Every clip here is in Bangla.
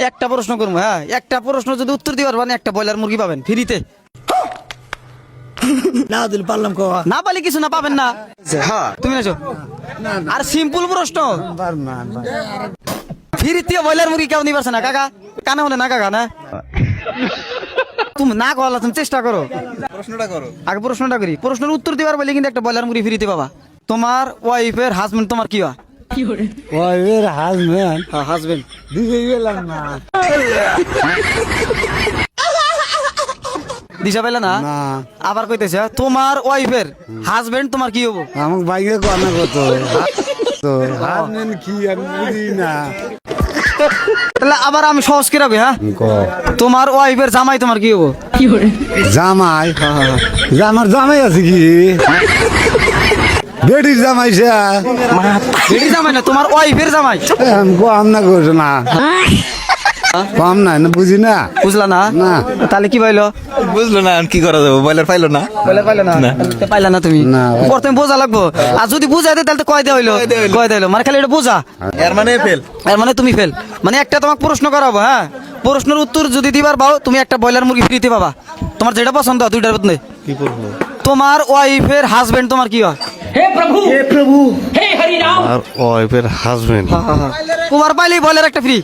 একটা প্রশ্ন করবো, হ্যাঁ একটা প্রশ্ন যদি উত্তর দিতে পারবেন একটা ব্রয়লার মুরগি পাবেন ফ্রিতে। না দিল পারলাম কওয়া না পালি কিছু না পাবেন না। হ্যাঁ তুমি নাচো আর সিম্পল প্রশ্ন, পারব না ফ্রিতে ব্রয়লার মুরগি কেউ নিয়ে পারছে না কাকা, কানে হলে না কাকা না তুমি না কলা, তুমি চেষ্টা করো, প্রশ্নটা করো। আগে প্রশ্নটা করি, প্রশ্নের উত্তর দিবার বলে কিন্তু একটা ব্রয়লার মুরগি ফ্রিতে পাবা। তোমার ওয়াইফের হাজবেন্ড তোমার কি হয়? ওয়াইফের হাজবেন্ড হ্যাঁ হাজবেন্ড। দিতে গেলাম না দিশা পাইলা না? না আবার কইতেছে তোমার ওয়াইফের হাজবেন্ড তোমার কি হবো? আমাকে বাইকে কোনা কত তো হাজবেন্ড কি আমি বুঝি না। তাহলে আবার আমি সহজ করে রাখি, হ্যাঁ তোমার ওয়াইফের জামাই তোমার কি হবো? জামাই আমার জামাই আছে কি বেটির জামাই সে বেটি জামাই না, তোমার ওয়াইফের জামাই। আমি কম না করছো না কম না না বুঝি না বুঝলা না? না। তাহলে কি পাইলো? বুঝলো না কি করা যাবে, বয়লার পাইলো না। ব্রয়লার পাইলো না? তো পাইলা না তুমি? না। প্রথমে বোঝা লাগবো, আর যদি বুঝাই দেয় তাহলে তো কয় দেওয়া হইলো, কয় দেওয়া হইলো, মানে খালি এটা বোঝা। এর মানে ফেল। এর মানে তুমি ফেল, মানে একটা তোমাকে প্রশ্ন করাবো, হ্যাঁ প্রশ্নের উত্তর যদি দিবার পাও তুমি একটা ব্রয়লার মুরগি ফ্রিতে পাবা। তোমার যেটা পছন্দ হয় দুইটার মধ্যে। কি করবো? তোমার ওয়াইফের হাজবেন্ড তোমার কি হয়? हे प्रभु हे हरि राम। আর ওয়াইফের হাজবেন্ড তোমার পাইলেই ব্রয়লার একটা ফ্রি।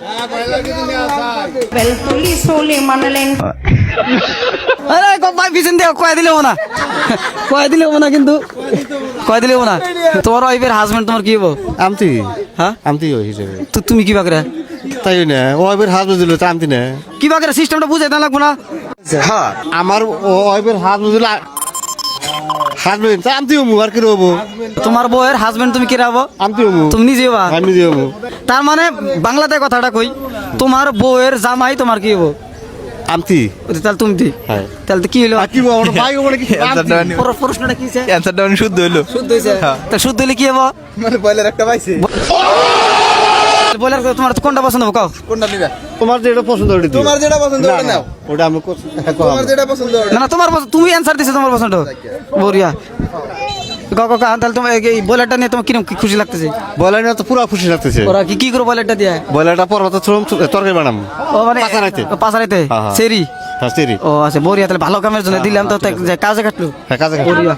వెల్తులి సోలి మనలేని আরে ভাই পিছন দিয়ে কয় দিলেও না, কয় দিলেও না, কিন্তু কয় দিলেও না। তোমার ওয়াইফের হাজবেন্ড তোমার কি হবো? আমতি হ্যাঁ আমতি ওই হিসেবে তো তুমি কি বাকরা, তাই না, ওয়াইফের হাজবেন্ড দিল তা আমতি না। কি বাকরা সিস্টেমটা বুঝাই না লাগবো না? হ্যাঁ আমার ওয়াইফের হাজবেন্ড দিল হাজবেন্ড তা আমতি হবো আর কি হবো। তোমার বউয়ের হাজবেন্ড তুমি কিরা হবো? আমতি হবো তুমি নিজে হবা। আমি দিয়ে হবো তার মানে বাংলাতে কথাটা কই, তোমার বউয়ের জামাই তোমার কি হবো? আমতি। তাহলে তুমি দি, হ্যাঁ তাহলে তো কি হলো? কি বলবো আমার ভাই বলে কি প্রশ্নটা কি হইছে? অ্যানসারটা মানে শুদ্ধ হইলো। শুদ্ধ হইছে, তা শুদ্ধ হইলে কি হবো? মানে বয়লার একটা পাইছে। বলার তোমার কোনটা পছন্দ হবে কও? কোনটা নিবা? তোমার যেটা পছন্দ ওটা দিও। তোমার যেটা পছন্দ ওটা নাও। ওটা আমি তোমার যেটা পছন্দ ওটা। না না তোমার তুমি অ্যানসার দিছো, তোমার পছন্দ বরিয়া। কাকা তাহলে তোমার এই বলারটা নিয়ে তোমার কিরকম কি খুশি লাগতেছে? বয়লার না তো পুরো খুশি লাগতেছে। ওরা কি কি করে বলারটা দিয়ে? বয়লারটা পরবত ছোড়ম তরকারি বানাম। ও মানে পাছারাইতে। পাছারাইতে হ্যাঁ, হ্যাঁ। সেরি। হ্যাঁ সেরি। ও আচ্ছা বরিয়া, তাহলে ভালো কামের জন্য দিলাম তো কাজে কাটলো। হ্যাঁ কাজে বরিয়া।